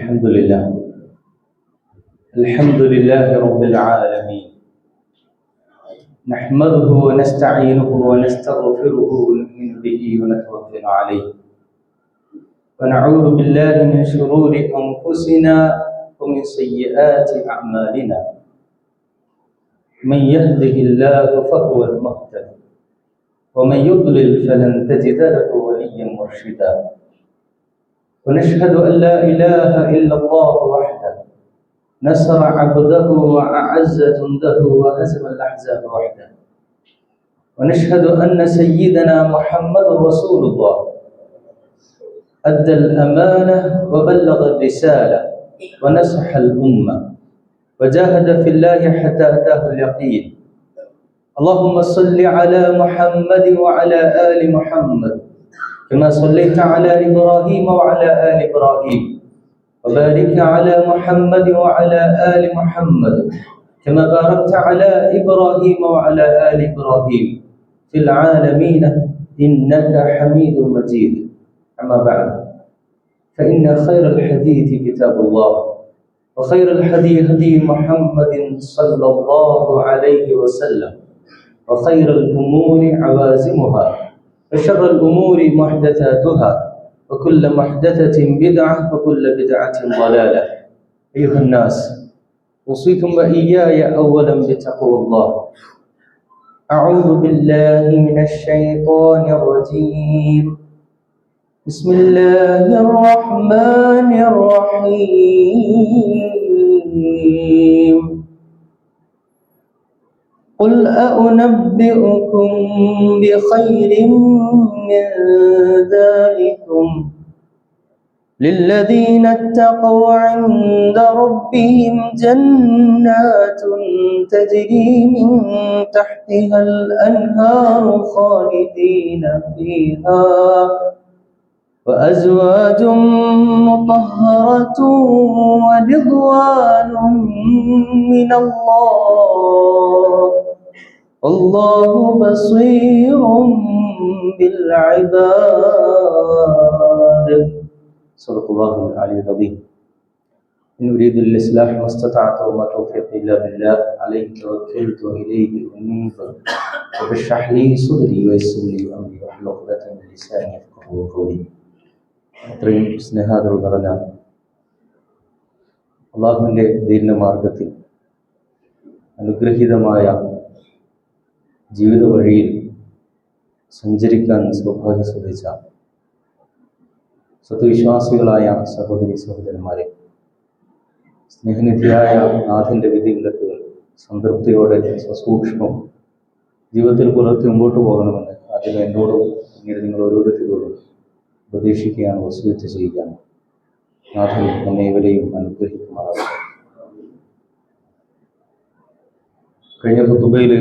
الحمد لله رب العالمين نحمده ونستعينه ونستغفره ونؤمن به ونتوكل عليه ونعوذ بالله من شرور أنفسنا ومن سيئات أعمالنا من يهده الله فهو المهتد ومن يضلل فلن تجد له وليا مرشدا ونشهد أن لا إله إلا الله وحده نصر عبده وأعز جنده وهزم الأحزاب وحده ونشهد أن سيدنا محمد رسول الله أدى الأمانة وبلغ الرسالة ونصح الأمة وجاهد في الله حتى أتاه اليقين اللهم صل على محمد وعلى آل محمد كما صليت على إبراهيم وعلى آل إبراهيم وبارك على محمد وعلى آل محمد كما باركت على إبراهيم وعلى آل إبراهيم في العالمين إنك حميد مجيد. أما بعد فإن خير الحديث كتاب الله وخير الهدي هدي محمد صلى الله عليه وسلم وخير الأمور عوازمها وشر الأمور محدثاتها وكل محدثة بدعة وكل بدعة ضلالة. أيها الناس أوصيكم وإياي أولا بتقوى الله. أعوذ بالله من الشيطان الرجيم. بسم الله الرحمن الرحيم. قل أنبئكم بخير من ذلكم للذين اتقوا عند ربهم جنات تجري من تحتها الأنهار خالدين فيها وأزواج مطهرة ورضوان من الله والله بصير بالعباد. صدق الله العلي العظيم. إن أريد الإصلاح ما استطعت وما توفيقي إلا بالله عليه توكلت وإليه أنيب رب اشرح لي صدري ويسر لي أمري واحلل عقدة من لساني يفقهوا قولي. അത്രയും സ്നേഹാദരം നിറഞ്ഞ അള്ളാഹുവിൻ്റെ ദീനമാർഗത്തിൽ അനുഗ്രഹീതമായ ജീവിത വഴിയിൽ സഞ്ചരിക്കാൻ സൗഭാഗ്യം സിദ്ധിച്ച സത്വിശ്വാസികളായ സഹോദരി സഹോദരന്മാരെ, സ്നേഹനിധിയായ നാഥൻ്റെ വിധിവിലക്കുകൾ സംതൃപ്തിയോടെ സസൂക്ഷ്മം ജീവിതത്തിൽ പുലർത്തി മുമ്പോട്ട് പോകണമെന്ന് ആദ്യം എന്നോടും പിന്നീട് നിങ്ങൾ ഓരോരുത്തരോടും ഉപദേശിക്കുകയാണ്, വസിയത്ത് ചെയ്യുകയാണ്. നാഥൻ നമ്മെ ഇവരെയും അനുഗ്രഹിക്കുമാറാകട്ടെ. കഴിഞ്ഞ ഖുതുബയിൽ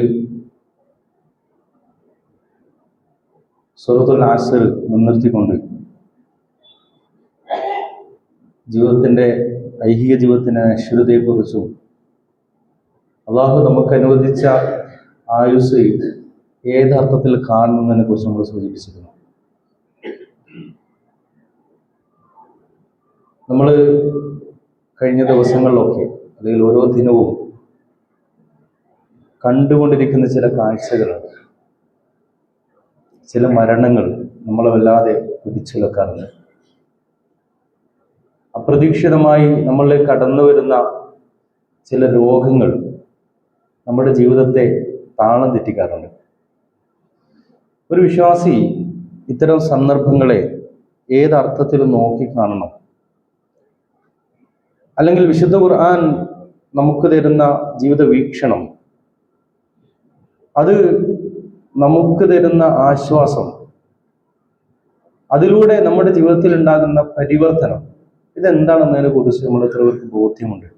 സൂറത്തുൽ അസ്ർ മുൻനിർത്തിക്കൊണ്ട് ജീവിതത്തിൻ്റെ ഐഹിക ജീവിതത്തിൻ്റെ അനശ്വരതയെക്കുറിച്ചും അള്ളാഹു നമുക്ക് അനുവദിച്ച ആയുസ് ഏതർത്ഥത്തിൽ കാണുന്നതിനെ കുറിച്ച് നമ്മൾ സൂചിപ്പിച്ചിരുന്നു. നമ്മൾ കഴിഞ്ഞ ദിവസങ്ങളിലൊക്കെ അല്ലെങ്കിൽ ഓരോ ദിനവും കണ്ടുകൊണ്ടിരിക്കുന്ന ചില കാഴ്ചകളുണ്ട്, ചില മരണങ്ങൾ നമ്മളെ വല്ലാതെ പിടിച്ചുലക്കാറുണ്ട്. അപ്രതീക്ഷിതമായി നമ്മളിലേക്ക് കടന്നു വരുന്ന ചില രോഗങ്ങൾ നമ്മുടെ ജീവിതത്തെ താളം തെറ്റിക്കാറുണ്ട്. ഒരു വിശ്വാസി ഇത്തരം സന്ദർഭങ്ങളെ ഏതർത്ഥത്തിലും നോക്കിക്കാണണം. അല്ലെങ്കിൽ വിശുദ്ധ ഖുർആൻ നമുക്ക് തരുന്ന ജീവിത വീക്ഷണം, അത് നമുക്ക് തരുന്ന ആശ്വാസം, അതിലൂടെ നമ്മുടെ ജീവിതത്തിൽ ഉണ്ടാകുന്ന പരിവർത്തനം, ഇതെന്താണെന്നതിനെ കുറിച്ച് നമ്മൾ എത്ര പേർക്ക് ബോധ്യമുണ്ട്?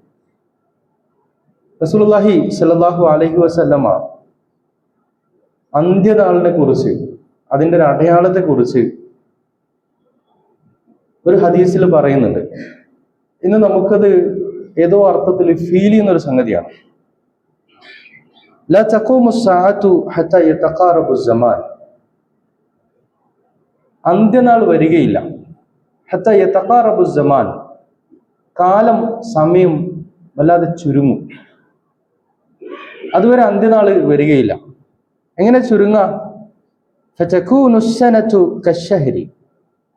റസൂലുള്ളാഹി സ്വല്ലല്ലാഹു അലൈഹി വസല്ലമ അന്ത്യനാളിനെ കുറിച്ച്, അതിൻ്റെ ഒരു അടയാളത്തെക്കുറിച്ച് ഒരു ഹദീസിൽ പറയുന്നുണ്ട്. ഇന്ന് നമുക്കത് ഏതോ അർത്ഥത്തിൽ ഫീൽ ചെയ്യുന്ന ഒരു സംഗതിയാണ്. ലാ തഖൂമു സ്സാഅതു ഹത്താ യതഖാറബു സ്സമാൻ. അന്ത്യനാൾ വരികയില്ല. ഹത്താ യതഖാറബു സ്സമാൻ. കാലം സമയം വല്ലാതെ ചുരുങ്ങും. അതുവരെ അന്ത്യനാള് വരികയില്ല. എങ്ങനെ ചുരുങ്ങാ? ഫതകൂനു السنة كالشهر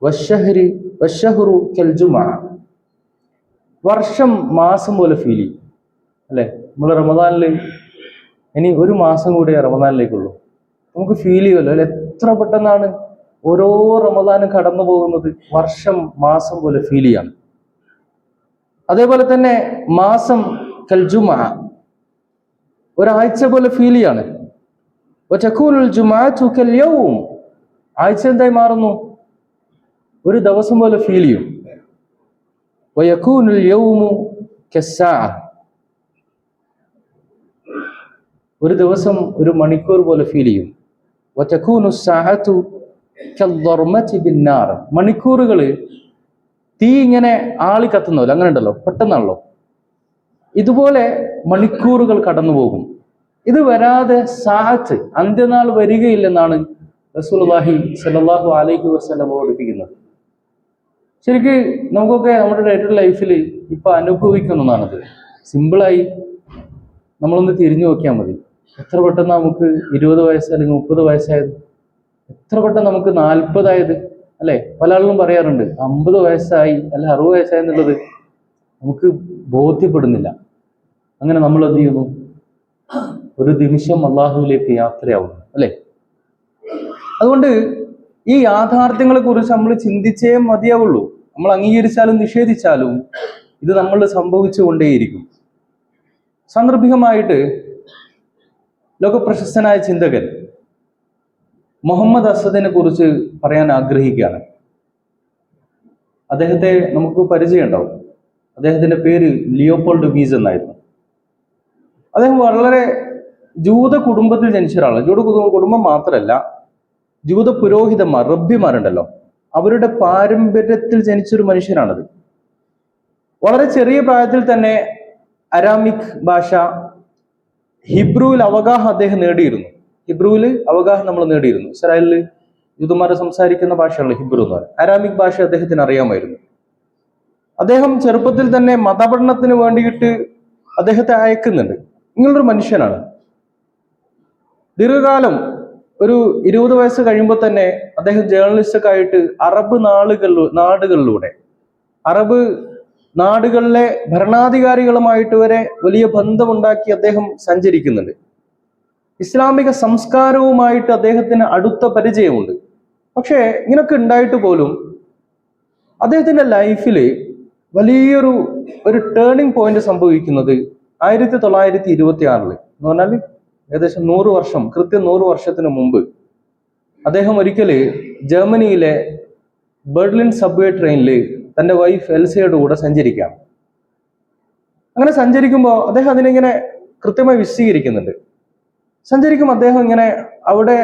والشهر كالجمعة. വർഷം മാസം പോലെ ഫീൽ ചെയ്യും അല്ലെ? നമ്മൾ റമദാനിൽ ഇനി ഒരു മാസം കൂടി റമദാനിലേക്കുള്ളൂ, നമുക്ക് ഫീൽ ചെയ്യുമല്ലോ അല്ലെ? എത്ര പെട്ടെന്നാണ് ഓരോ റമദാനും കടന്നു പോകുന്നത്. വർഷം മാസം പോലെ ഫീൽ ചെയ്യാണ്. അതേപോലെ തന്നെ മാസം കൽജുമഅ, ഒരാഴ്ച പോലെ ഫീൽ ചെയ്യാണ്. വതകൂനുൽ ജുമഅതു കൽയൗം, ആഴ്ച എന്തായി മാറുന്നു? ഒരു ദിവസം പോലെ ഫീൽ ചെയ്യും. വയകൂനുൽ യൗമു കസ്സാഅ, ഒരു ദിവസം ഒരു മണിക്കൂർ പോലെ ഫീൽ ചെയ്യും. വതകൂനു സ്സാഅതു കൽദർമതി ബിന്നാർ, മണിക്കൂറുകൾ തീ ഇങ്ങനെ ആളി കത്തുന്നല്ലോ, അങ്ങനെ ഉണ്ടല്ലോ, പെട്ടെന്നാണല്ലോ. ഇതുപോലെ മണിക്കൂറുകൾ കടന്നു പോകും. ഇത് വരാതെ സാഅത്ത്, അന്ത്യനാൾ വരികയില്ലെന്നാണ് റസൂലുള്ളാഹി സ്വല്ലല്ലാഹു അലൈഹി വസല്ലം പഠിപ്പിക്കുന്നത്. ശരിക്ക് നമുക്കൊക്കെ നമ്മുടെ ഡേ ടു ഡേ ലൈഫിൽ ഇപ്പൊ അനുഭവിക്കുന്നതാണത്. സിമ്പിളായി നമ്മളൊന്ന് തിരിഞ്ഞു നോക്കിയാൽ മതി. എത്ര പെട്ടെന്ന് നമുക്ക് 20 വയസ്സ് അല്ലെങ്കിൽ 30 വയസ്സായത്, എത്ര പെട്ടെന്ന് നമുക്ക് 40 ആയത് അല്ലെ? പല ആളുകളും പറയാറുണ്ട് 50 വയസ്സായി അല്ലെ 60 വയസ്സായി എന്നുള്ളത് നമുക്ക് ബോധ്യപ്പെടുന്നില്ല. അങ്ങനെ നമ്മൾ എന്ത് ചെയ്യുന്നു? ഒരു നിമിഷം അള്ളാഹുവിലേക്ക് യാത്രയാവുന്നു അല്ലെ? അതുകൊണ്ട് ഈ യാഥാർത്ഥ്യങ്ങളെ കുറിച്ച് നമ്മൾ ചിന്തിച്ചേ മതിയാവുള്ളൂ. നമ്മൾ അംഗീകരിച്ചാലും നിഷേധിച്ചാലും ഇത് നമ്മൾ സംഭവിച്ചുകൊണ്ടേയിരിക്കും. സാന്ദർഭികമായിട്ട് ലോകപ്രശസ്തനായ ചിന്തകൻ മുഹമ്മദ് അസദിനെ കുറിച്ച് പറയാൻ ആഗ്രഹിക്കുകയാണ്. അദ്ദേഹത്തെ നമുക്ക് പരിചയം ഉണ്ടാവും. അദ്ദേഹത്തിന്റെ പേര് ലിയോപോൾഡ് വീസ് എന്നായിരുന്നു. അദ്ദേഹം വളരെ ജൂത കുടുംബത്തിൽ ജനിച്ച ഒരാളാണ്. ജൂത കുടുംബം മാത്രമല്ല, ജൂത പുരോഹിതന്മാർ, റബ്ബിമാരുണ്ടല്ലോ, അവരുടെ പാരമ്പര്യത്തിൽ ജനിച്ചൊരു മനുഷ്യനാണത്. വളരെ ചെറിയ പ്രായത്തിൽ തന്നെ അരാമിക് ഭാഷ, ഹിബ്രുവിൽ അവഗാഹം അദ്ദേഹം നേടിയിരുന്നു. ഹിബ്രുവിൽ അവഗാഹം നമ്മൾ നേടിയിരുന്നു. ഇസ്രായേലിൽ യൂദന്മാരെ സംസാരിക്കുന്ന ഭാഷയുള്ള ഹിബ്രു എന്ന് പറയും. അരാമിക് ഭാഷ അദ്ദേഹത്തിന് അറിയാമായിരുന്നു. അദ്ദേഹം ചെറുപ്പത്തിൽ തന്നെ മതപഠനത്തിന് വേണ്ടിയിട്ട് അദ്ദേഹത്തെ അയക്കുന്നുണ്ട്. ഇങ്ങനൊരു മനുഷ്യനാണ്. ദീർഘകാലം ഒരു 20 വയസ്സ് കഴിയുമ്പോൾ തന്നെ അദ്ദേഹം ജേർണലിസ്റ്റൊക്കെ ആയിട്ട് അറബ് നാടുകളിലൂടെ, അറബ് നാടുകളിലെ ഭരണാധികാരികളുമായിട്ട് വരെ വലിയ ബന്ധമുണ്ടാക്കി അദ്ദേഹം സഞ്ചരിക്കുന്നുണ്ട്. ഇസ്ലാമിക സംസ്കാരവുമായിട്ട് അദ്ദേഹത്തിന് അടുത്ത പരിചയമുണ്ട്. പക്ഷേ ഇങ്ങനൊക്കെ ഉണ്ടായിട്ട് പോലും അദ്ദേഹത്തിന്റെ ലൈഫിൽ വലിയൊരു ടേണിംഗ് പോയിന്റ് സംഭവിക്കുന്നത് 1926 എന്ന് പറഞ്ഞാൽ ഏകദേശം 100 വർഷം, കൃത്യം 100 വർഷത്തിന് മുമ്പ് അദ്ദേഹം ഒരിക്കല് ജർമ്മനിയിലെ ബെർലിൻ സബ്വേ ട്രെയിനിൽ തന്റെ വൈഫ് എൽസയുടെ കൂടെ സഞ്ചരിക്കാം. അങ്ങനെ സഞ്ചരിക്കുമ്പോൾ അദ്ദേഹം അതിനിങ്ങനെ കൃത്യമായി വിശദീകരിക്കുന്നുണ്ട്. സഞ്ചരിക്കുമ്പോൾ അദ്ദേഹം ഇങ്ങനെ അവിടെ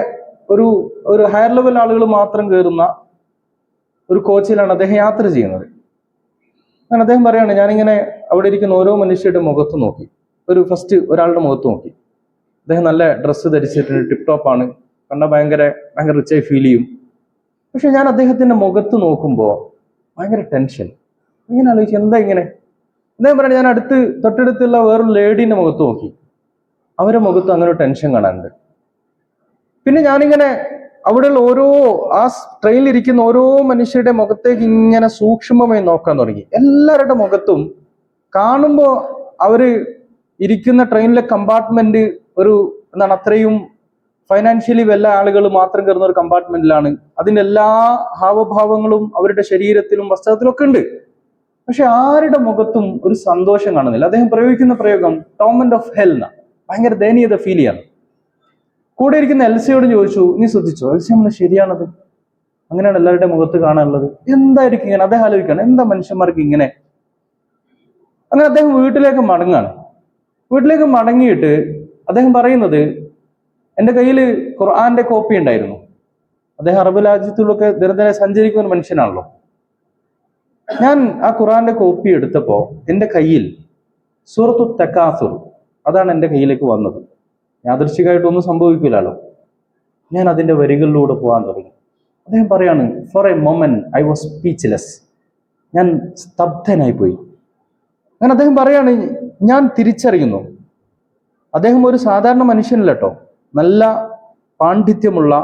ഒരു ഹയർ ലെവൽ ആളുകൾ മാത്രം കയറുന്ന ഒരു കോച്ചിലാണ് അദ്ദേഹം യാത്ര ചെയ്യുന്നത്. അങ്ങനെ അദ്ദേഹം പറയാണ്, ഞാനിങ്ങനെ അവിടെ ഇരിക്കുന്ന ഓരോ മനുഷ്യരുടെ മുഖത്ത് നോക്കി, ഫസ്റ്റ് ഒരാളുടെ മുഖത്ത് നോക്കി. അദ്ദേഹം നല്ല ഡ്രസ്സ് ധരിച്ചിട്ടുണ്ട്, ടിപ് ടോപ്പാണ്, കണ്ടാൽ ഭയങ്കര റിച്ചായി ഫീൽ ചെയ്യും. പക്ഷെ ഞാൻ അദ്ദേഹത്തിന്റെ മുഖത്ത് നോക്കുമ്പോൾ ഭയങ്കര ടെൻഷൻ. ഇങ്ങനെ ആലോചിച്ചു, എന്താ ഇങ്ങനെ? അദ്ദേഹം പറയണേ, ഞാൻ തൊട്ടടുത്തുള്ള വേറൊരു ലേഡീന്റെ മുഖത്ത് നോക്കി, അവരുടെ മുഖത്ത് അങ്ങനെ ഒരു ടെൻഷൻ കാണാനുണ്ട്. പിന്നെ ഞാനിങ്ങനെ അവിടെയുള്ള ആ ട്രെയിനിലിരിക്കുന്ന ഓരോ മനുഷ്യരുടെ മുഖത്തേക്ക് ഇങ്ങനെ സൂക്ഷ്മമായി നോക്കാൻ തുടങ്ങി. എല്ലാവരുടെ മുഖത്തും കാണുമ്പോൾ അവര് ഇരിക്കുന്ന ട്രെയിനിലെ കമ്പാർട്ട്മെന്റ് അത്രയും ഫൈനാൻഷ്യലി വല്ല ആളുകൾ മാത്രം കയറുന്ന ഒരു കമ്പാർട്ട്മെന്റിലാണ്. അതിന്റെ എല്ലാ ഹാവഭാവങ്ങളും അവരുടെ ശരീരത്തിലും വസ്ത്രത്തിലും ഒക്കെ ഉണ്ട്. പക്ഷെ ആരുടെ മുഖത്തും ഒരു സന്തോഷം കാണുന്നില്ല. അദ്ദേഹം പ്രയോഗിക്കുന്ന പ്രയോഗം ടോർമെന്റ് ഓഫ് ഹെൽ എന്നാണ്. ഭയങ്കര ദയനീയത ഫീൽ ചെയ്യാണ്. കൂടെ ഇരിക്കുന്ന എൽസയോട് ചോദിച്ചു, നീ ശ്രദ്ധിച്ചോ? എൽസ നമ്മൾ ശരിയാണത്, അങ്ങനെയാണ് എല്ലാവരുടെ മുഖത്ത് കാണാനുള്ളത്. എന്തായിരിക്കും ഇങ്ങനെ? അദ്ദേഹം ആലോചിക്കാണ്, എന്താ മനുഷ്യന്മാർക്ക് ഇങ്ങനെ? അങ്ങനെ അദ്ദേഹം വീട്ടിലേക്ക് മടങ്ങാണ്. വീട്ടിലേക്ക് മടങ്ങിയിട്ട് അദ്ദേഹം പറയുന്നത്, എൻ്റെ കയ്യിൽ ഖുർആന്റെ കോപ്പി ഉണ്ടായിരുന്നു. അദ്ദേഹം അറബ് രാജ്യത്തിലൊക്കെ നിരന്തരം സഞ്ചരിക്കുന്ന ഒരു മനുഷ്യനാണല്ലോ. ഞാൻ ആ ഖുർആന്റെ കോപ്പി എടുത്തപ്പോ എൻ്റെ കയ്യിൽ സൂറത്തു തകാസുർ, അതാണ് എൻ്റെ കയ്യിലേക്ക് വന്നത്. യാദൃശ്ചികമായിട്ടൊന്നും സംഭവിക്കില്ലല്ലോ. ഞാൻ അതിന്റെ വരികളിലൂടെ പോകാൻ തുടങ്ങി. അദ്ദേഹം പറയാണ്, for a moment I was speechless. ഞാൻ സ്തബ്ധനായി പോയി. അങ്ങനെ അദ്ദേഹം പറയാണ്, ഞാൻ തിരിച്ചറിയുന്നു. അദ്ദേഹം ഒരു സാധാരണ മനുഷ്യനല്ല കേട്ടോ, നല്ല പാണ്ഡിത്യമുള്ള,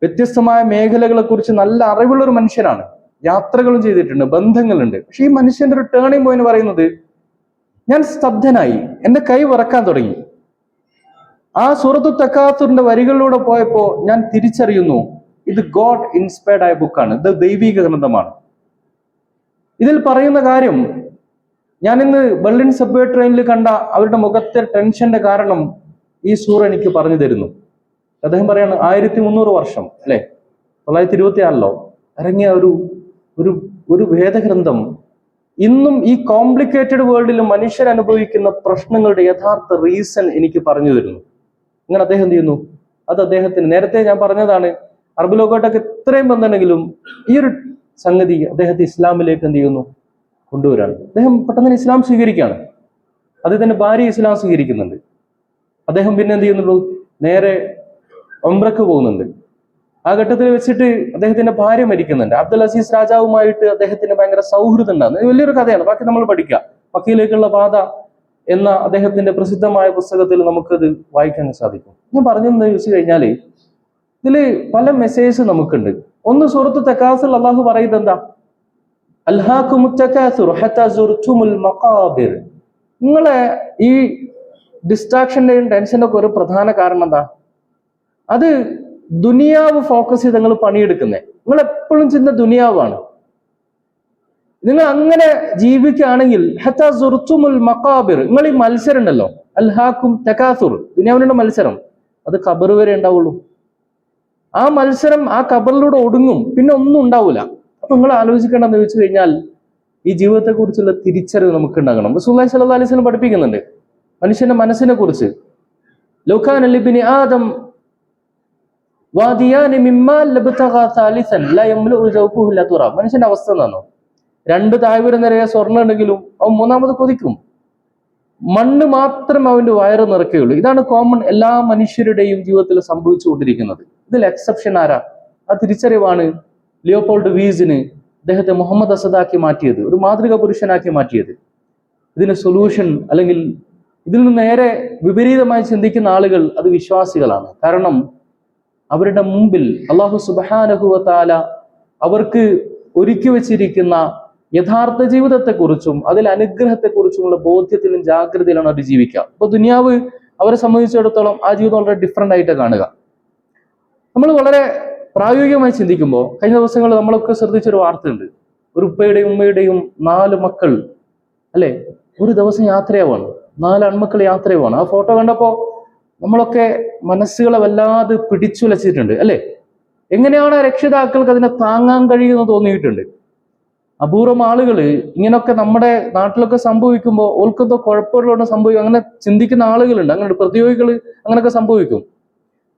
വ്യത്യസ്തമായ മേഖലകളെ കുറിച്ച് നല്ല അറിവുള്ള ഒരു മനുഷ്യനാണ്. യാത്രകളും ചെയ്തിട്ടുണ്ട്, ബന്ധങ്ങളുണ്ട്. പക്ഷെ ഈ മനുഷ്യന്റെ ഒരു ടേണിംഗ് പോയിന്റ് പറയുന്നത്, ഞാൻ സ്തബ്ധനായി, എന്റെ കൈ വിറക്കാൻ തുടങ്ങി. ആ സൂറത്തു തക്കാത്തുറിന്റെ വരികളിലൂടെ പോയപ്പോ ഞാൻ തിരിച്ചറിയുന്നു, ഇത് ഗോഡ് ഇൻസ്പയർഡ് ആയ ബുക്കാണ്, ഇത് ദൈവിക ഗ്രന്ഥമാണ്. ഇതിൽ പറയുന്ന കാര്യം, ഞാൻ ഇന്ന് ബെർലിൻ സബ്വേ ട്രെയിനിൽ കണ്ട അവരുടെ മുഖത്തെ ടെൻഷന്റെ കാരണം ഈ സൂറ എനിക്ക് പറഞ്ഞു തരുന്നു. അദ്ദേഹം പറയാണ്, 1300 വർഷം അല്ലെ, 926 ഇറങ്ങിയ ഒരു വേദഗ്രന്ഥം ഇന്നും ഈ കോംപ്ലിക്കേറ്റഡ് വേൾഡിൽ മനുഷ്യർ അനുഭവിക്കുന്ന പ്രശ്നങ്ങളുടെ യഥാർത്ഥ റീസൺ എനിക്ക് പറഞ്ഞു തരുന്നു. ഇങ്ങനെ അദ്ദേഹം എന്ത് ചെയ്യുന്നു, അത് അദ്ദേഹത്തിന്, നേരത്തെ ഞാൻ പറഞ്ഞതാണ്, അറബ് ലോകമായിട്ടൊക്കെ ഇത്രയും ബന്ധമുണ്ടെങ്കിലും ഈ ഒരു സംഗതി അദ്ദേഹത്തെ ഇസ്ലാമിലേക്ക് എന്ത് ചെയ്യുന്നു, കൊണ്ടുവരാണ്. അദ്ദേഹം പെട്ടെന്ന് ഇസ്ലാം സ്വീകരിക്കുകയാണ്. അദ്ദേഹത്തിന്റെ ഭാര്യ ഇസ്ലാം സ്വീകരിക്കുന്നുണ്ട്. അദ്ദേഹം പിന്നെ എന്ത് ചെയ്യുന്നുള്ളൂ, നേരെ ഉംറക്ക് പോകുന്നുണ്ട്. ആ ഘട്ടത്തിൽ വെച്ചിട്ട് അദ്ദേഹത്തിന്റെ ഭാര്യ മരിക്കുന്നുണ്ട്. അബ്ദുൽ അസീസ് രാജാവുമായിട്ട് അദ്ദേഹത്തിന് ഭയങ്കര സൗഹൃദം ഉണ്ടാകുന്നു. ഇത് വലിയൊരു കഥയാണ്, ബാക്കി നമ്മൾ പഠിക്കുക. മക്കയിലേക്കുള്ള പാത എന്ന അദ്ദേഹത്തിന്റെ പ്രസിദ്ധമായ പുസ്തകത്തിൽ നമുക്കത് വായിക്കാൻ സാധിക്കും. ഞാൻ പറഞ്ഞെന്ന് ചോദിച്ചു കഴിഞ്ഞാല് ഇതില് പല മെസ്സേജ് നമുക്കുണ്ട്. ഒന്ന്, സൂറത്തു തകാസുർ അള്ളാഹു പറയുന്നത് എന്താ, അൽഹാകുമുത് തകാസുർ ഹത്താ സുർതുമുൽ മഖാബിർ. നിങ്ങളെ ഈ ഡിസ്ട്രാക്ഷന്റെയും ടെൻഷന്റെ ഒക്കെ ഒരു പ്രധാന കാരണം എന്താ, അത് ദുനിയാവ് ഫോക്കസ് ചെയ്ത് നിങ്ങൾ പണിയെടുക്കുന്നേ. നിങ്ങൾ എപ്പോഴും ചിന്ത ദുനിയാവാണ്. നിങ്ങൾ അങ്ങനെ ജീവിക്കുകയാണെങ്കിൽ ഹത്താ സുർതുമുൽ മഖാബിർ, നിങ്ങൾ ഈ മത്സരം ഉണ്ടല്ലോ, അൽഹാക്കും തകാസുർ, ദുനിയാവിനുള്ള മത്സരം, അത് ഖബർ വരെ ഉണ്ടാവുള്ളൂ. ആ മത്സരം ആ ഖബറിലൂടെ ഒടുങ്ങും, പിന്നെ ഒന്നും ഉണ്ടാവില്ല. അപ്പൊ നിങ്ങൾ ആലോചിക്കേണ്ടെന്ന് ചോദിച്ചു കഴിഞ്ഞാൽ, ഈ ജീവിതത്തെ കുറിച്ചുള്ള തിരിച്ചറിവ് നമുക്ക് ഉണ്ടാകണം. റസൂലുള്ളാഹി സ്വല്ലല്ലാഹു അലൈഹി വസല്ലം പഠിപ്പിക്കുന്നുണ്ട് മനുഷ്യന്റെ മനസ്സിനെ കുറിച്ച്. ലൗകാന ലിബ്നി ആദം വാദിയാനി മിമ്മാ ലബ്തഗാ സാലിസൻ ലാ യംലഉ ജൗഫുഹു ലാ തുറാ. മനുഷ്യന്റെ അവസ്ഥ എന്നാണോ, 2 താഴ്വര നിറയെ സ്വർണ്ണം ഉണ്ടെങ്കിലും അവൻ 3ാമത് കൊതിക്കും. മണ്ണ് മാത്രം അവന്റെ വയറ് നിറയ്ക്കുകയുള്ളൂ. ഇതാണ് കോമൺ എല്ലാ മനുഷ്യരുടെയും ജീവിതത്തിൽ സംഭവിച്ചുകൊണ്ടിരിക്കുന്നത്. ഇതിൽ എക്സെപ്ഷൻ ആരാ? ആ തിരിച്ചറിവാണ് ലിയോപോൾഡ് വീസിന് അദ്ദേഹത്തെ മുഹമ്മദ് അസദാക്കി മാറ്റിയത്, ഒരു മാതൃക പുരുഷനാക്കി മാറ്റിയത്. ഇതിന് സൊല്യൂഷൻ, അല്ലെങ്കിൽ ഇതിൽ നിന്ന് നേരെ വിപരീതമായി ചിന്തിക്കുന്ന ആളുകൾ അത് വിശ്വാസികളാണ്. കാരണം അവരുടെ മുമ്പിൽ അല്ലാഹു സുബ്ഹാനഹു വ തആല അവർക്ക് ഒരുക്കി വെച്ചിരിക്കുന്ന യഥാർത്ഥ ജീവിതത്തെക്കുറിച്ചും അതിൽ അനുഗ്രഹത്തെക്കുറിച്ചുമുള്ള ബോധ്യത്തിലും ജാഗ്രതയിലാണ് അവർ ജീവിക്കുക. അപ്പൊ ദുനിയാവ് അവരെ സംബന്ധിച്ചിടത്തോളം ആ ജീവിതം വളരെ ഡിഫറെന്റ് ആയിട്ട് കാണുക. നമ്മൾ വളരെ പ്രായോഗികമായി ചിന്തിക്കുമ്പോൾ, കഴിഞ്ഞ ദിവസങ്ങളിൽ നമ്മളൊക്കെ ശ്രദ്ധിച്ചൊരു വാർത്തയുണ്ട്. ഒരു ഉപ്പയുടെയും ഉമ്മയുടെയും 4 മക്കൾ അല്ലെ, ഒരു ദിവസം യാത്രയാവാണ്. 4 ആൺമക്കൾ യാത്രയാവാണ്. ആ ഫോട്ടോ കണ്ടപ്പോ നമ്മളൊക്കെ മനസ്സുകളെ വല്ലാതെ പിടിച്ചുലച്ചിട്ടുണ്ട് അല്ലെ. എങ്ങനെയാണ് രക്ഷിതാക്കൾക്ക് അതിനെ താങ്ങാൻ കഴിയുമെന്ന് തോന്നിയിട്ടുണ്ട്. അപൂർവം ആളുകൾ ഇങ്ങനെയൊക്കെ നമ്മുടെ നാട്ടിലൊക്കെ സംഭവിക്കുമ്പോൾ ഓൾക്കെന്തോ കുഴപ്പമുള്ളതുകൊണ്ട് സംഭവിക്കും, അങ്ങനെ ചിന്തിക്കുന്ന ആളുകളുണ്ട്. അങ്ങനെ പ്രതിയോഗികൾ അങ്ങനെയൊക്കെ സംഭവിക്കും.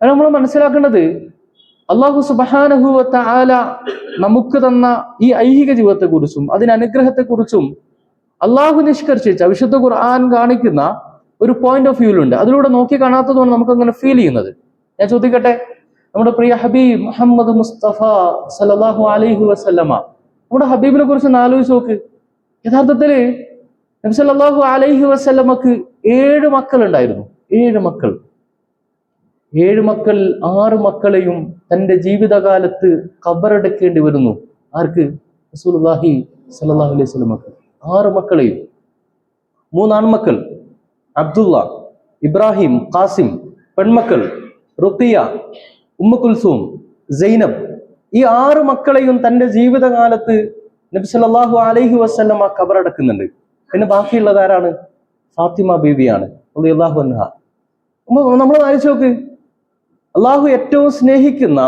അത് നമ്മൾ മനസ്സിലാക്കേണ്ടത്, അല്ലാഹു സുബ്ഹാനഹു വ തആല നമുക്ക് തന്ന ഈ ഐഹിക ജീവിതത്തെക്കുറിച്ചും അതിന് അനുഗ്രഹത്തെക്കുറിച്ചും അള്ളാഹു നിഷ്കർഷിച്ച വിശുദ്ധ ഖുർആൻ കാണിക്കുന്ന ഒരു പോയിന്റ് ഓഫ് വ്യൂലുണ്ട്. അതിലൂടെ നോക്കി കാണാത്തതുകൊണ്ട് നമുക്ക് അങ്ങനെ ഫീൽ ചെയ്യുന്നത്. ഞാൻ ചോദിക്കട്ടെ, നമ്മുടെ പ്രിയ ഹബീബ് മുഹമ്മദ് മുസ്തഫ സല്ലല്ലാഹു അലൈഹി വസല്ലമ, നമ്മുടെ ഹബീബിനെ കുറിച്ച് ഒന്ന് ആലോചിച്ച് നോക്ക്. യഥാർത്ഥത്തില് നബി സല്ലല്ലാഹു അലൈഹി വസല്ലമക്ക് 7 മക്കൾ ഉണ്ടായിരുന്നു. 7 മക്കൾ. 7 മക്കൾ, 6 മക്കളെയും തന്റെ ജീവിതകാലത്ത് ഖബറടക്കേണ്ടി വരുന്നു. ആർക്ക്? റസൂലുള്ളാഹി സ്വല്ലല്ലാഹു അലൈഹി വസല്ലമക്ക്. 6 മക്കളെയും. 3 ആൺമക്കൾ, അബ്ദുള്ള, ഇബ്രാഹിം, ഖാസിം. പെൺമക്കൾ റുഖിയ, ഉമ്മു കുൽസൂം, സൈനബ്. ഈ 6 മക്കളെയും തന്റെ ജീവിതകാലത്ത് നബി സല്ലല്ലാഹു അലൈഹി വസല്ലമ ഖബറടക്കുന്നുണ്ട്. പിന്നെ ബാക്കിയുള്ളത് ആരാണ്? ഫാത്തിമ ബീവിയാണ് റളിയല്ലാഹു അൻഹ. നമ്മൾ ആലോചിച്ച് നോക്ക്, അള്ളാഹു ഏറ്റവും സ്നേഹിക്കുന്ന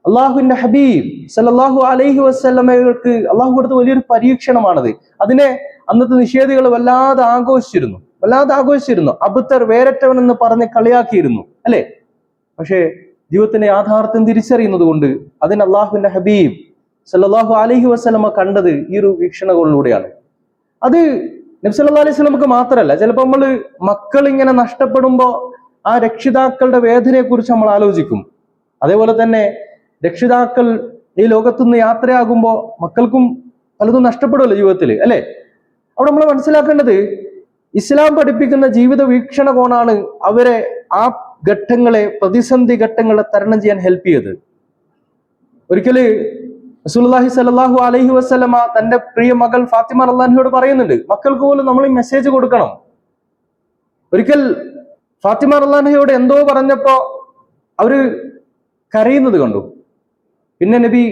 അള്ളാഹുവിന്റെ ഹബീബ് സല്ലല്ലാഹു അലൈഹി വസല്ലമകൾക്ക് അള്ളാഹു കൊടുത്ത വലിയൊരു പരീക്ഷണമാണത്. അതിനെ അന്നത്തെ നിഷേധികൾ വല്ലാതെ ആഘോഷിച്ചിരുന്നു. അബ്തർ, വേരറ്റവൻ എന്ന് പറഞ്ഞ് കളിയാക്കിയിരുന്നു അല്ലെ. പക്ഷേ ജീവിതത്തിന്റെ യാഥാർത്ഥ്യം തിരിച്ചറിയുന്നത് കൊണ്ട് അതിന് അള്ളാഹുവിന്റെ ഹബീബ് സല്ലല്ലാഹു അലൈഹി വസല്ലമ കണ്ടത് ഈ ഒരു വീക്ഷണങ്ങളിലൂടെയാണ്. അത് നബി സല്ലല്ലാഹു അലൈഹി വസല്ലമക്ക് മാത്രമല്ല, ചിലപ്പോൾ നമ്മൾ മക്കൾ ഇങ്ങനെ നഷ്ടപ്പെടുമ്പോൾ ആ രക്ഷിതാക്കളുടെ വേദനയെ കുറിച്ച് നമ്മൾ ആലോചിക്കും. അതേപോലെ തന്നെ രക്ഷിതാക്കൾ ഈ ലോകത്തുനിന്ന് യാത്രയാകുമ്പോൾ മക്കൾക്കും പലതും നഷ്ടപ്പെടുമല്ലോ ജീവിതത്തിൽ അല്ലെ. അവിടെ നമ്മൾ മനസ്സിലാക്കേണ്ടത് ഇസ്ലാം പഠിപ്പിക്കുന്ന ജീവിത വീക്ഷണകോണാണ് അവരെ ആ ഘട്ടങ്ങളെ, പ്രതിസന്ധി ഘട്ടങ്ങളെ തരണം ചെയ്യാൻ ഹെൽപ്പ് ചെയ്തത്. ഒരിക്കല് റസൂലുള്ളാഹി സ്വല്ലല്ലാഹു അലൈഹി വസല്ലമ തന്റെ പ്രിയ മകൾ ഫാത്തിമ റളിയല്ലാഹു പറയുന്നുണ്ട്, മക്കൾക്ക് പോലും നമ്മൾ ഈ മെസ്സേജ് കൊടുക്കണം. ഒരിക്കൽ ഫാത്തിമ റളിയല്ലാഹു എന്തോ പറഞ്ഞപ്പോ അവര് കരയുന്നത് കണ്ടു. പിന്നെ നബി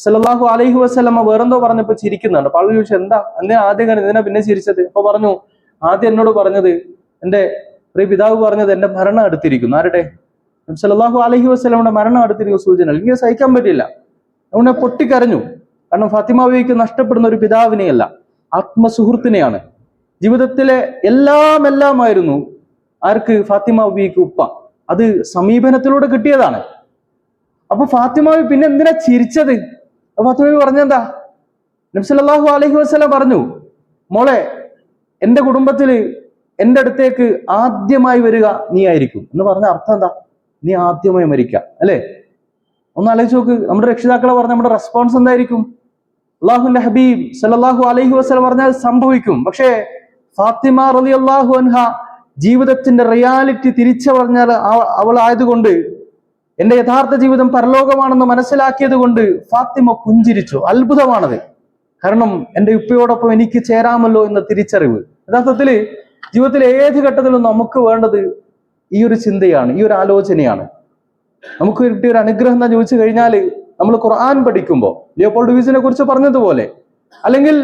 സല്ലല്ലാഹു അലൈഹി വസല്ലമ വേറെന്തോ പറഞ്ഞപ്പോ ചിരിക്കുന്നുണ്ട്. അപ്പോൾ ആളുകൾ ചോദിച്ചു, എന്താ അന്നേ ആദ്യം എന്തിനാ പിന്നെ ചിരിച്ചത്? അപ്പൊ പറഞ്ഞു, ആദ്യം എന്നോട് പറഞ്ഞത്, എന്റെ പ്രിയ പിതാവ് പറഞ്ഞത് എന്റെ മരണം അടുത്തിരിക്കുന്നു. ആരുടെ? നബി സല്ലല്ലാഹു അലൈഹി വസല്ലമയുടെ മരണം അടുത്തിരിക്കുന്ന സൂചന. എനിക്ക് സഹിക്കാൻ പറ്റില്ല, അതുകൊണ്ട് പൊട്ടിക്കരഞ്ഞു. കാരണം ഫാത്തിമ ബീവിക്ക് നഷ്ടപ്പെടുന്ന ഒരു പിതാവിനെയല്ല, ആത്മസുഹൃത്തിനെയാണ്. ജീവിതത്തിലെ എല്ലാമായിരുന്നു ആർക്ക്? ഫാത്തിമ ബീവിക്ക് ഉപ്പ. അത് സമീപനത്തിലൂടെ കിട്ടിയതാണ്. അപ്പൊ ഫാത്തിമ ബീവി പിന്നെ എന്തിനാ ചിരിച്ചത്? ഫാത്തിമ ബീവി പറഞ്ഞെന്താ? നബി സല്ലല്ലാഹു അലൈഹി വസല്ലം പറഞ്ഞു, മോളെ, എന്റെ കുടുംബത്തില് എന്റെ അടുത്തേക്ക് ആദ്യമായി വരിക നീ ആയിരിക്കും എന്ന് പറഞ്ഞ അർത്ഥം എന്താ? നീ ആദ്യമായി മരിക്കുക, അല്ലെ? ഒന്ന് ആലോചിച്ച് നോക്ക്, നമ്മുടെ രക്ഷിതാക്കളെ പറഞ്ഞ നമ്മുടെ റെസ്പോൺസ് എന്തായിരിക്കും? അള്ളാഹുവിന്റെ ഹബീബ് സല്ലല്ലാഹു അലൈഹി വസല്ലം പറഞ്ഞാൽ സംഭവിക്കും. പക്ഷേ ഫാത്തിമ റളിയല്ലാഹു അൻഹ ജീവിതത്തിന്റെ റിയാലിറ്റി തിരിച്ചറിഞ്ഞാൽ അവൾ ആയതുകൊണ്ട്, എന്റെ യഥാർത്ഥ ജീവിതം പരലോകമാണെന്ന് മനസ്സിലാക്കിയത് കൊണ്ട് ഫാത്തിമ പുഞ്ചിരിച്ചു. അത്ഭുതമാണത്. കാരണം എന്റെ ഉപ്പയോടൊപ്പം എനിക്ക് ചേരാമല്ലോ എന്ന തിരിച്ചറിവ്. യഥാർത്ഥത്തില് ജീവിതത്തിലെ ഏത് ഘട്ടത്തിലും നമുക്ക് വേണ്ടത് ഈ ഒരു ചിന്തയാണ്, ഈ ഒരു ആലോചനയാണ്. നമുക്ക് കിട്ടിയ ഒരു അനുഗ്രഹം എന്ന് ചോദിച്ചു കഴിഞ്ഞാൽ, നമ്മൾ ഖുർആൻ പഠിക്കുമ്പോൾ ലിയോപോൾഡ് വിസിനെ കുറിച്ച് പറഞ്ഞതുപോലെ, അല്ലെങ്കിൽ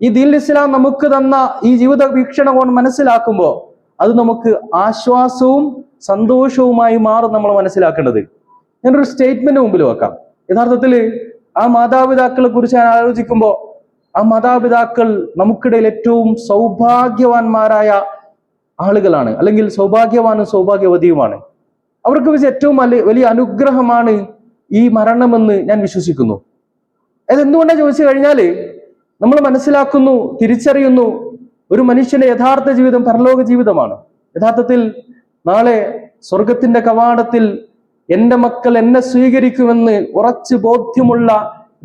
ഈ ദീൻ ഇസ്ലാം നമുക്ക് തന്ന ഈ ജീവിത വീക്ഷണം മനസ്സിലാക്കുമ്പോൾ അത് നമുക്ക് ആശ്വാസവും സന്തോഷവുമായി മാറും. നമ്മൾ മനസ്സിലാക്കേണ്ടത്, ഞാനൊരു സ്റ്റേറ്റ്മെന്റ് മുമ്പിൽ വെക്കാം. യഥാർത്ഥത്തില് ആ മാതാപിതാക്കളെ കുറിച്ച് ഞാൻ ആലോചിക്കുമ്പോൾ, ആ മാതാപിതാക്കൾ നമുക്കിടയിൽ ഏറ്റവും സൗഭാഗ്യവാന്മാരായ ആളുകളാണ്, അല്ലെങ്കിൽ സൗഭാഗ്യവാനും സൗഭാഗ്യവതിയുമാണ്. അവർക്ക് വെച്ച് ഏറ്റവും വലിയ അനുഗ്രഹമാണ് ഈ മരണമെന്ന് ഞാൻ വിശ്വസിക്കുന്നു. അതെന്തുകൊണ്ടാണ് ചോദിച്ചു കഴിഞ്ഞാല്, നമ്മൾ മനസ്സിലാക്കുന്നു, തിരിച്ചറിയുന്നു, ഒരു മനുഷ്യന്റെ യഥാർത്ഥ ജീവിതം പരലോക ജീവിതമാണ്. യഥാർത്ഥത്തിൽ നാളെ സ്വർഗത്തിന്റെ കവാടത്തിൽ എന്റെ മക്കൾ എന്നെ സ്വീകരിക്കുമെന്ന് ഉറച്ചു ബോധ്യമുള്ള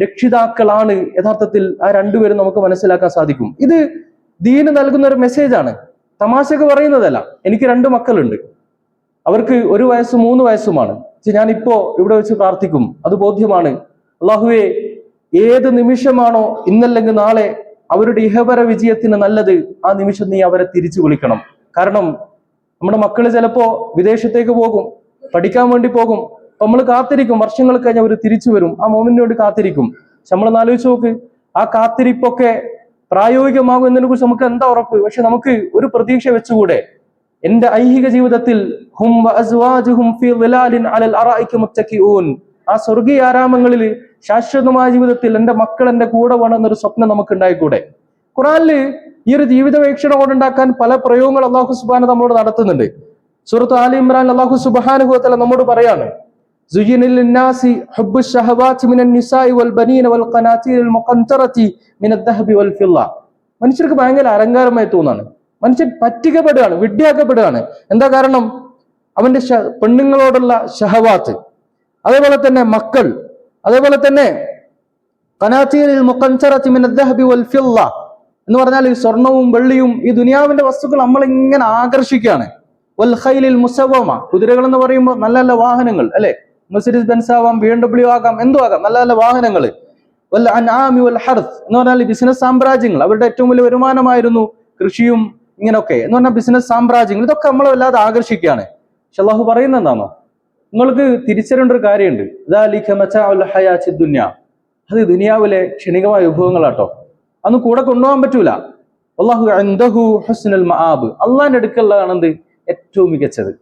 രക്ഷിതാക്കളാണ് യഥാർത്ഥത്തിൽ ആ രണ്ടുപേരും നമുക്ക് മനസ്സിലാക്കാൻ സാധിക്കും. ഇത് ദീന് നൽകുന്ന ഒരു മെസ്സേജാണ്, തമാശക്ക് പറയുന്നതല്ല. എനിക്ക് 2 മക്കളുണ്ട്. അവർക്ക് 1 വയസ്സും 3 വയസ്സുമാണ്. ഞാനിപ്പോ ഇവിടെ വെച്ച് പ്രാർത്ഥിക്കും, അത് ബോധ്യമാണ്. അള്ളാഹുവേ, ഏത് നിമിഷമാണോ ഇന്നല്ലെങ്കിൽ നാളെ അവരുടെ ഇഹപര വിജയത്തിന് നല്ലത്, ആ നിമിഷം നീ അവരെ തിരിച്ചു വിളിക്കണം. കാരണം നമ്മുടെ മക്കള് ചിലപ്പോ വിദേശത്തേക്ക് പോകും, പഠിക്കാൻ വേണ്ടി പോകും. അപ്പൊ നമ്മൾ കാത്തിരിക്കും, വർഷങ്ങൾ കഴിഞ്ഞ് അവർ തിരിച്ചു വരും, ആ മോമെന്റിന് വേണ്ടി കാത്തിരിക്കും. പക്ഷെ നമ്മളൊന്ന് ആലോചിച്ച് നോക്ക്, ആ കാത്തിരിപ്പൊക്കെ പ്രായോഗികമാകും എന്നതിനെ കുറിച്ച് നമുക്ക് എന്താ ഉറപ്പ്? പക്ഷെ നമുക്ക് ഒരു പ്രതീക്ഷ വെച്ചുകൂടെ? എന്റെ ഐഹിക ജീവിതത്തിൽ ആ സ്വർഗീയ ആരാമങ്ങളിൽ ശാശ്വതമായ ജീവിതത്തിൽ എന്റെ മക്കൾ എന്റെ കൂടെ വേണമെന്നൊരു സ്വപ്നം നമുക്ക് ഉണ്ടായിക്കൂടെ? ഖുറാനില് ഈ ഒരു ജീവിത വീക്ഷണം കൊണ്ടുണ്ടാക്കാൻ പല പ്രയോഗങ്ങൾ അള്ളാഹു സുബ്ഹാനഹു നമ്മളോട് നടത്തുന്നുണ്ട്. സൂറത്ത് ആലി ഇമ്രാൻ അള്ളാഹു സുബ്ഹാനഹു വ തആല നമ്മോട് പറയാണ്, മനുഷ്യർക്ക് ഭയങ്കര അലങ്കാരമായി തോന്നാണ്. മനുഷ്യൻ പറ്റിക്കപ്പെടുകയാണ്, വിഡ്ഢിയാക്കപ്പെടുകയാണ്. എന്താ കാരണം? അവന്റെ പെണ്ണുങ്ങളോടുള്ള ഷഹവാത്ത്, അതേപോലെ തന്നെ മക്കൾ, അതേപോലെ തന്നെ എന്ന് പറഞ്ഞാൽ സ്വർണവും വെള്ളിയും ഈ ദുനിയാവിന്റെ വസ്തുക്കൾ നമ്മളിങ്ങനെ ആകർഷിക്കുകയാണ്. കുതിരകൾ എന്ന് പറയുമ്പോൾ നല്ല നല്ല വാഹനങ്ങൾ, അല്ലെ? മെർസിഡീസ് ബെൻസ് ആവാം, BMW ആകാം, എന്തോ ആകാം, നല്ല നല്ല വാഹനങ്ങൾ. എന്ന് പറഞ്ഞാൽ ബിസിനസ് സാമ്രാജ്യങ്ങൾ, അവരുടെ ഏറ്റവും വലിയ വരുമാനമായിരുന്നു കൃഷിയും ഇങ്ങനെയൊക്കെ എന്ന് പറഞ്ഞാൽ ബിസിനസ് സാമ്രാജ്യങ്ങൾ. ഇതൊക്കെ നമ്മളെ വല്ലാതെ ആകർഷിക്കുകയാണ്. പക്ഷെ അള്ളാഹു പറയുന്നത് എന്താണോ? നിങ്ങൾക്ക് തിരിച്ചറിയേണ്ട ഒരു കാര്യമുണ്ട്. അത് ദുനിയാവിലെ ക്ഷണികമായ വിഭവങ്ങളാട്ടോ, അന്ന് കൂടെ കൊണ്ടുപോകാൻ പറ്റൂല. അള്ളാഹു ഇൻദഹു ഹുസ്നുൽ മആബ്, അള്ളാഹിന്റെ അടുക്കലുള്ളതാണെന്ത് ഏറ്റവും മികച്ചത്.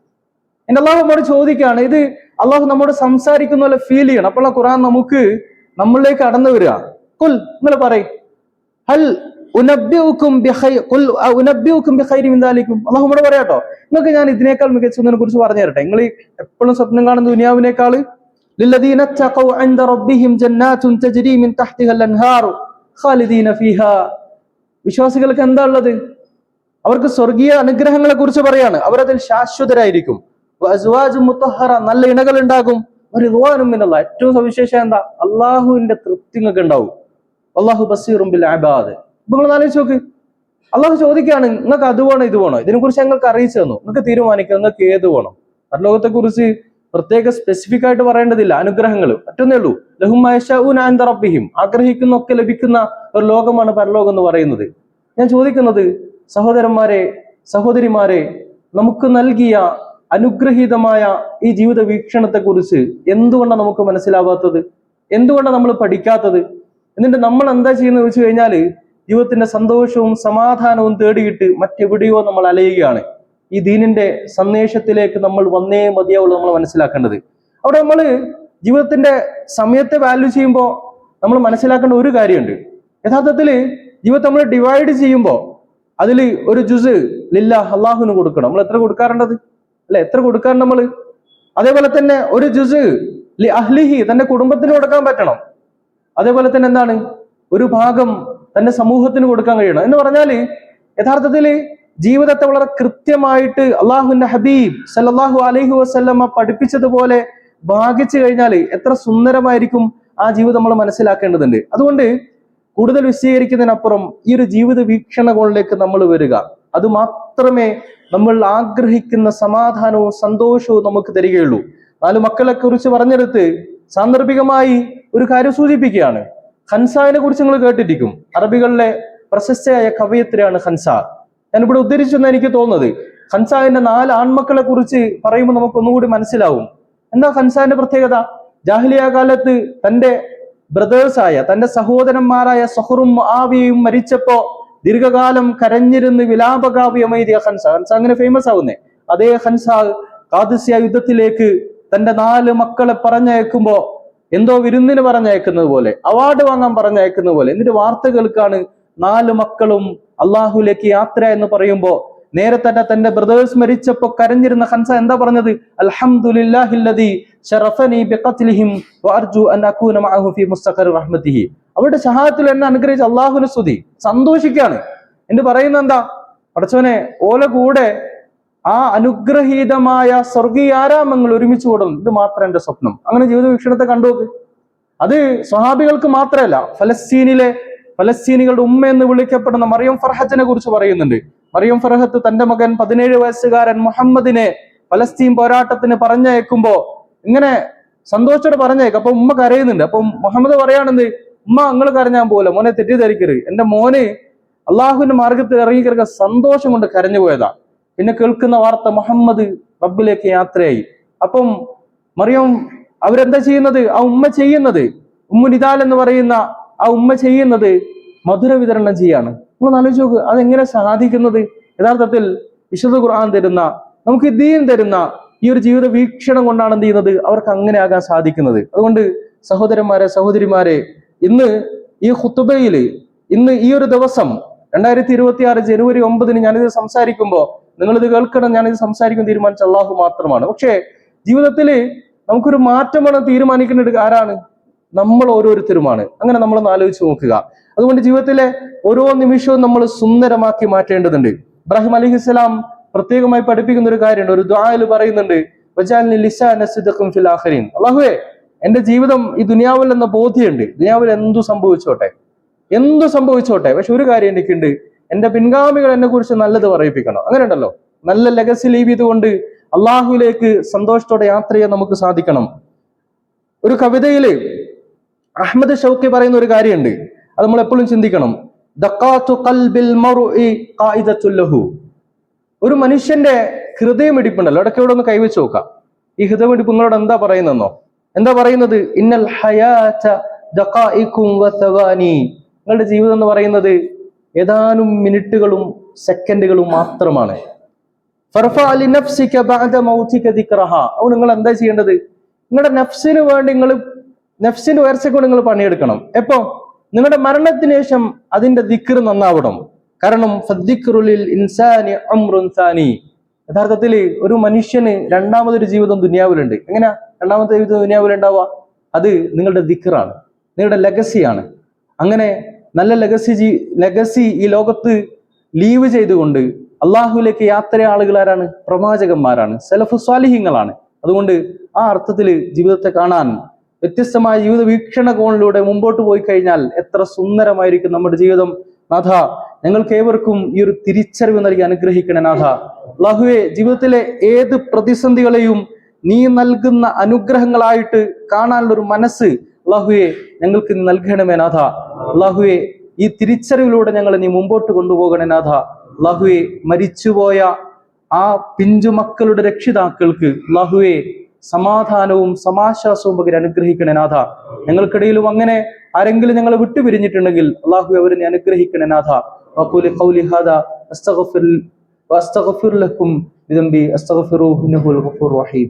എന്റെ അള്ളാഹു നമ്മോട് ചോദിക്കുകയാണ്, ഇത് അള്ളാഹു നമ്മോട് സംസാരിക്കുന്ന പോലെ ഫീൽ ചെയ്യണം. അപ്പോൾ ഖുർആൻ നമുക്ക് നമ്മളിലേക്ക് കടന്നു വരിക. ഖുൽ, നിങ്ങൾ പറയും, ഹൽ ഉനബ്ബിഉകും ബിഖൈരി മിൻ ദാലികും, അള്ളാഹു നമ്മോട് പറയാട്ടോ, നിങ്ങൾക്ക് ഞാൻ ഇതിനേക്കാൾ മികച്ചതിനെ കുറിച്ച് പറഞ്ഞു തരട്ടെ. നിങ്ങൾ എപ്പോഴും സ്വപ്നം കാണുന്ന ദുനിയാവിനേക്കാൾ ലില്ലദീന തഖൗ ഇൻദ റബ്ബിഹിം ജന്നാത്തുൻ തജ്രി മിൻ തഹ്തിഹാ അൻഹാറു ഖാലിദീന ഫീഹാ. വിശ്വാസികൾക്ക് എന്താ ഉള്ളത്? അവർക്ക് സ്വർഗീയ അനുഗ്രഹങ്ങളെ കുറിച്ച് പറയാണ്, അവരതിൽ ശാശ്വതരായിരിക്കും. വഅസ്വാജും മുത്തഹറ, നല്ല ഇണകൾ ഉണ്ടാകും. വറിദ്വാനും മിനല്ലാഹ്, ഏറ്റവും സവിശേഷം എന്താ? അള്ളാഹുവിന്റെ തൃപ്തി നിങ്ങൾക്ക് ഉണ്ടാവും. അല്ലാഹു ബസീറും ബിൽ ഇബാദ്. നിങ്ങൾ ആലോചിച്ച് നോക്ക്, അള്ളാഹു ചോദിക്കുകയാണ്, നിങ്ങൾക്ക് അത് വേണോ ഇത് വേണോ? ഇതിനെക്കുറിച്ച് ഞങ്ങൾക്ക് അറിയിച്ചു തന്നു, നിങ്ങൾക്ക് തീരുമാനിക്കാം നിങ്ങൾക്ക് ഏത് വേണം. പരലോകത്തെ കുറിച്ച് പ്രത്യേക സ്പെസിഫിക് ആയിട്ട് പറയേണ്ടതില്ല. അനുഗ്രഹങ്ങൾ മറ്റൊന്നേ ഉള്ളൂ. ലഹും യശഊന ഇൻദ റബ്ബിഹിം, ആഗ്രഹിക്കുന്നൊക്കെ ലഭിക്കുന്ന ഒരു ലോകമാണ് പരലോകം എന്ന് പറയുന്നത്. ഞാൻ ചോദിക്കുന്നത്, സഹോദരന്മാരെ സഹോദരിമാരെ, നമുക്ക് നൽകിയ അനുഗ്രഹീതമായ ഈ ജീവിത വീക്ഷണത്തെ കുറിച്ച് എന്തുകൊണ്ടാണ് നമുക്ക് മനസ്സിലാവാത്തത്? എന്തുകൊണ്ടാണ് നമ്മൾ പഠിക്കാത്തത്? എന്നിട്ട് നമ്മൾ എന്താ ചെയ്യുന്നത് വെച്ച് കഴിഞ്ഞാൽ, ജീവിതത്തിന്റെ സന്തോഷവും സമാധാനവും തേടിയിട്ട് മറ്റെവിടെയോ നമ്മൾ അലയുകയാണ്. ഈ ദീനിന്റെ സന്ദേശത്തിലേക്ക് നമ്മൾ വന്നേ മതിയാവുള്ളൂ നമ്മൾ മനസ്സിലാക്കേണ്ടത്. അവിടെ നമ്മൾ ജീവിതത്തിന്റെ സമയത്തെ വാല്യൂ ചെയ്യുമ്പോൾ നമ്മൾ മനസ്സിലാക്കേണ്ട ഒരു കാര്യമുണ്ട്. യഥാർത്ഥത്തിൽ ജീവിതത്തെ നമ്മൾ ഡിവൈഡ് ചെയ്യുമ്പോൾ അതിൽ ഒരു ജുസ് ലില്ലാഹ്, അള്ളാഹുവിന് കൊടുക്കണം. നമ്മൾ എത്ര കൊടുക്കാറുണ്ടത് അല്ലെ? എത്ര കൊടുക്കാറുണ്ട് നമ്മൾ? അതേപോലെ തന്നെ ഒരു ജുസ് ലി അഹ്ലിഹി, തന്റെ കുടുംബത്തിന് കൊടുക്കാൻ പറ്റണം. അതേപോലെ തന്നെ എന്താണ്, ഒരു ഭാഗം തന്റെ സമൂഹത്തിന് കൊടുക്കാൻ കഴിയണം. എന്ന് പറഞ്ഞാൽ യഥാർത്ഥത്തിൽ ജീവിതത്തെ വളരെ കൃത്യമായിട്ട് അള്ളാഹുവിന്റെ ഹബീബ് സല്ലല്ലാഹു അലൈഹി വസല്ലമ പഠിപ്പിച്ചതുപോലെ ഭാഗിച്ചു കഴിഞ്ഞാൽ എത്ര സുന്ദരമായിരിക്കും ആ ജീവിതം നമ്മൾ മനസ്സിലാക്കേണ്ടതുണ്ട്. അതുകൊണ്ട് കൂടുതൽ വിശദീകരിക്കുന്നതിനപ്പുറം ഈ ഒരു ജീവിത വീക്ഷണങ്ങളിലേക്ക് നമ്മൾ വരിക, അത് മാത്രമേ നമ്മൾ ആഗ്രഹിക്കുന്ന സമാധാനവും സന്തോഷവും നമുക്ക് തരികയുള്ളൂ. 4 മക്കളെ കുറിച്ച് പറഞ്ഞെടുത്ത് സാന്ദർഭികമായി ഒരു കാര്യം സൂചിപ്പിക്കുകയാണ്. ഖൻസാവിനെ കുറിച്ച് നിങ്ങൾ കേട്ടിരിക്കും. അറബികളിലെ പ്രശസ്തയായ കവയിത്രിയാണ് ഖൻസ. ഞാനിവിടെ ഉദ്ധരിച്ചെന്ന് എനിക്ക് തോന്നുന്നത്. ഖൻസാവിന്റെ 4 ആൺമക്കളെ കുറിച്ച് പറയുമ്പോൾ നമുക്ക് ഒന്നുകൂടി മനസ്സിലാവും. എന്താ ഖൻസാവിന്റെ പ്രത്യേകത? ജാഹിലിയ കാലത്ത് തന്റെ ബ്രദേഴ്സായ, തന്റെ സഹോദരന്മാരായ സഹറും മുആവിയയും മരിച്ചപ്പോ ദീർഘകാലം കരഞ്ഞിരുന്ന് വിലാപകാവ്യം എഴുതിയ ഖൻസ അങ്ങനെ ഫേമസ് ആവുന്നേ. അതേ ഖൻസ ഖാദിസിയ യുദ്ധത്തിലേക്ക് തന്റെ 4 മക്കളെ പറഞ്ഞയക്കുമ്പോ എന്തോ വിരുന്നിന് പറഞ്ഞയക്കുന്നത് പോലെ, അവാർഡ് വാങ്ങാൻ പറഞ്ഞയക്കുന്നത് പോലെ, എന്നിട്ട് വാർത്ത കേൾക്കാണ് 4 മക്കളും അള്ളാഹുലേക്ക് യാത്ര എന്ന് പറയുമ്പോ നേരെ തന്നെ തന്റെ ബ്രദേഴ്സ് മരിച്ചപ്പോ കരഞ്ഞിരുന്ന ഖൻസ എന്താ പറഞ്ഞത്? അൽഹംദുലില്ലാഹില്ലദീ ശറഫനി ബിഖത്ലിഹിം വഅർജു അൻ അകൂന മഅഹു ഫീ മുസ്തഖർ റഹ്മതിഹി. അവരുടെ ഷഹാദത്തിൽ എന്നെ അനുഗ്രഹിച്ച അള്ളാഹുവിനെ സ്തുതി, സന്തോഷിക്കാണ്. എന്ന് പറയുന്നത് എന്താ? പടച്ചവനെ, ഓല കൂടെ ആ അനുഗ്രഹീതമായ സ്വർഗീയ ആരാമങ്ങൾ ഒരുമിച്ച് കൂടണം, ഇത് മാത്രം എന്റെ സ്വപ്നം. അങ്ങനെ ജീവിത വീക്ഷണത്തെ കണ്ടുനോക്ക്. അത് സ്വഹാബികൾക്ക് മാത്രമല്ല, ഫലസ്തീനികളുടെ ഉമ്മ എന്ന് വിളിക്കപ്പെടുന്ന മറിയം ഫർഹത്തിനെ കുറിച്ച് പറയുന്നുണ്ട്. മറിയം ഫർഹത്ത് തന്റെ മകൻ 17 വയസ്സുകാരൻ മുഹമ്മദിനെ ഫലസ്തീൻ പോരാട്ടത്തിന് പറഞ്ഞയക്കുമ്പോ ഇങ്ങനെ സന്തോഷത്തോടെ പറഞ്ഞേക്കും. അപ്പൊ ഉമ്മ കരയുന്നുണ്ട്. അപ്പൊ മുഹമ്മദ് പറയാണെന്ത്? ഉമ്മ, നിങ്ങൾ കരഞ്ഞാൻ പോലെ, മോനെ തെറ്റിദ്ധരിക്കരുത്, എന്റെ മോന് അള്ളാഹുവിന്റെ മാർഗത്തിൽ ഇറങ്ങിക്കിറക്ക സന്തോഷം കൊണ്ട് കരഞ്ഞു പോയതാ. പിന്നെ കേൾക്കുന്ന വാർത്ത മുഹമ്മദ് റബ്ബിലേക്ക് യാത്രയായി. അപ്പം മറിയം അവരെന്താ ചെയ്യുന്നത്? ആ ഉമ്മ ചെയ്യുന്നത്, ഉമ്മുനിദാൽ എന്ന് പറയുന്ന ആ ഉമ്മ ചെയ്യുന്നത് മധുര വിതരണം ചെയ്യാണ്. നമ്മൾ ആലോചിച്ച് നോക്ക്, അതെങ്ങനെ സാധിക്കുന്നത്? യഥാർത്ഥത്തിൽ വിശുദ്ധ ഖുർആൻ തരുന്ന, നമുക്ക് ദീൻ തരുന്ന ഈ ഒരു ജീവിത വീക്ഷണം കൊണ്ടാണ് എന്ത് ചെയ്യുന്നത്? അവർക്ക് അങ്ങനെ ആകാൻ സാധിക്കുന്നത്. അതുകൊണ്ട് സഹോദരന്മാരെ സഹോദരിമാരെ, ഇന്ന് ഈ ഖുതുബയിൽ, ഇന്ന് ഈ ഒരു ദിവസം 2026 ജനുവരി 9 ഞാനിത് സംസാരിക്കുമ്പോൾ നിങ്ങളിത് കേൾക്കണം. ഞാനിത് സംസാരിക്കാൻ തീരുമാനിച്ച അള്ളാഹു മാത്രമാണ്. പക്ഷേ ജീവിതത്തിൽ നമുക്കൊരു മാറ്റമാണ് തീരുമാനിക്കേണ്ടത് ആരാണ്? നമ്മൾ ഓരോരുത്തരുമാണ്. അങ്ങനെ നമ്മളൊന്ന് ആലോചിച്ച് നോക്കുക. അതുകൊണ്ട് ജീവിതത്തിലെ ഓരോ നിമിഷവും നമ്മൾ സുന്ദരമാക്കി മാറ്റേണ്ടതുണ്ട്. ഇബ്രാഹിം അലൈഹിസ്സലാം പ്രത്യേകമായി പഠിപ്പിക്കുന്ന ഒരു കാര്യമുണ്ട്. ഒരു ദുആയിൽ പറയുന്നുണ്ട്, വജഅൽനി ലിസാന സിദ്ഖിൻ ഫിൽ ആഖിരീൻ. അല്ലാഹുവേ, എന്റെ ജീവിതം ഈ ദുനിയാവിൽ എന്ന ബോധ്യമുണ്ട്. ദുനിയാവിൽ എന്തു സംഭവിച്ചോട്ടെ, പക്ഷെ ഒരു കാര്യം എനിക്കുണ്ട്, എന്റെ പിൻഗാമികൾ എന്നെ കുറിച്ച് നല്ലത് പറയിപ്പിക്കണം. അങ്ങനെ ഉണ്ടല്ലോ, നല്ല ലെഗസി ലീവ് ചെയ്തുകൊണ്ട് അള്ളാഹുവിലേക്ക് സന്തോഷത്തോടെ യാത്ര ചെയ്യാൻ നമുക്ക് സാധിക്കണം. ഒരു കവിതയില് അഹ്മദ് ഷൗക്കി പറയുന്ന ഒരു കാര്യമുണ്ട്, അത് നമ്മൾ എപ്പോഴും ചിന്തിക്കണം. ദഖാതു ഖൽബിൽ മർഇ ഖായിദത്തുൽ ലഹു. ഒരു മനുഷ്യന്റെ ഹൃദയമിടിപ്പുണ്ടല്ലോ, ഇടയ്ക്ക് ഇവിടെ ഒന്ന് കൈവച്ച് നോക്കാം. ഈ ഹൃദയമിടിപ്പ് നിങ്ങളോട് എന്താ പറയുന്നെന്നോ? എന്താ പറയുന്നത്? ഇന്നൽ ഹയാത ദഖായികും വസവാനി. നിങ്ങളുടെ ജീവിതം എന്ന് പറയുന്നത് ഏതാനും മിനിറ്റുകളും സെക്കൻഡുകളും മാത്രമാണ്. ഫർഫഅ ലിനഫ്സിക ബഅദ മൗതിക ദിക്റഹ. അപ്പോൾ നിങ്ങൾ എന്താ ചെയ്യേണ്ടത്? നിങ്ങളുടെ നഫ്സിന് വേണ്ടി നഫ്സിന്റെ ഉയർച്ചയ്ക്ക് നിങ്ങൾ പണിയെടുക്കണം. എപ്പോ? നിങ്ങളുടെ മരണത്തിന് ശേഷം അതിന്റെ ദിക്ർ നന്നാവണം. കാരണം ഫദ്ദിക്റുലിൽ ഇൻസാനി അംറുൻ സാനി. യഥാർത്ഥത്തിൽ ഒരു മനുഷ്യന് രണ്ടാമതൊരു ജീവിതം ദുനിയാവിലുണ്ട്. എങ്ങനെയാ രണ്ടാമത്തെ ജീവിതം ദുനിയാവിലുണ്ടാവുക? അത് നിങ്ങളുടെ ദിക്റാണ്, നിങ്ങളുടെ ലെഗസിയാണ്. അങ്ങനെ നല്ല ലെഗസി ഈ ലോകത്ത് ലീവ് ചെയ്തുകൊണ്ട് അള്ളാഹുവിലേക്ക് യാത്ര ആളുകൾ ആരാണ്? പ്രവാചകന്മാരാണ്, സലഫു സ്വാലിഹീങ്ങളാണ്. അതുകൊണ്ട് ആ അർത്ഥത്തിൽ ജീവിതത്തെ കാണാൻ വ്യത്യസ്തമായ ജീവിത വീക്ഷണ കോണിലൂടെ മുമ്പോട്ട് പോയി കഴിഞ്ഞാൽ എത്ര സുന്ദരമായിരിക്കും നമ്മുടെ ജീവിതം. നാഥ, ഞങ്ങൾക്ക് ഏവർക്കും ഈ ഒരു തിരിച്ചറിവ് നൽകി അനുഗ്രഹിക്കണേ നാഥ. അല്ലാഹുവേ, ജീവിതത്തിലെ ഏത് പ്രതിസന്ധികളെയും നീ നൽകുന്ന അനുഗ്രഹങ്ങളായിട്ട് കാണാനുള്ള ഒരു മനസ്സ് അല്ലാഹുവേ ഞങ്ങൾക്ക് നീ നൽകണമേ നാഥ. അല്ലാഹുവേ, ഈ തിരിച്ചറിവിലൂടെ ഞങ്ങളെ നീ മുമ്പോട്ട് കൊണ്ടുപോകണേ നാഥ. അല്ലാഹുവേ, മരിച്ചുപോയ ആ പിഞ്ചു മക്കളുടെ രക്ഷിതാക്കൾക്ക് അല്ലാഹുവേ സമാധാനവും സമാശ്വാസവും പകരം അനുഗ്രഹിക്കണേ നാഥ. ഞങ്ങൾക്കിടയിലും അങ്ങനെ ആരെങ്കിലും ഞങ്ങളെ വിട്ടുപിരിഞ്ഞിട്ടുണ്ടെങ്കിൽ അല്ലാഹുവേ അവരെ നീ അനുഗ്രഹിക്കണേ നാഥ. വഖൂലി ഖൗലി ഹാദാ അസ്തഗ്ഫിർ ലക്കും ബിദംബി അസ്തഗ്ഫിറൂഹു ഇന്നഹുൽ ഗഫൂറുർ റഹീം.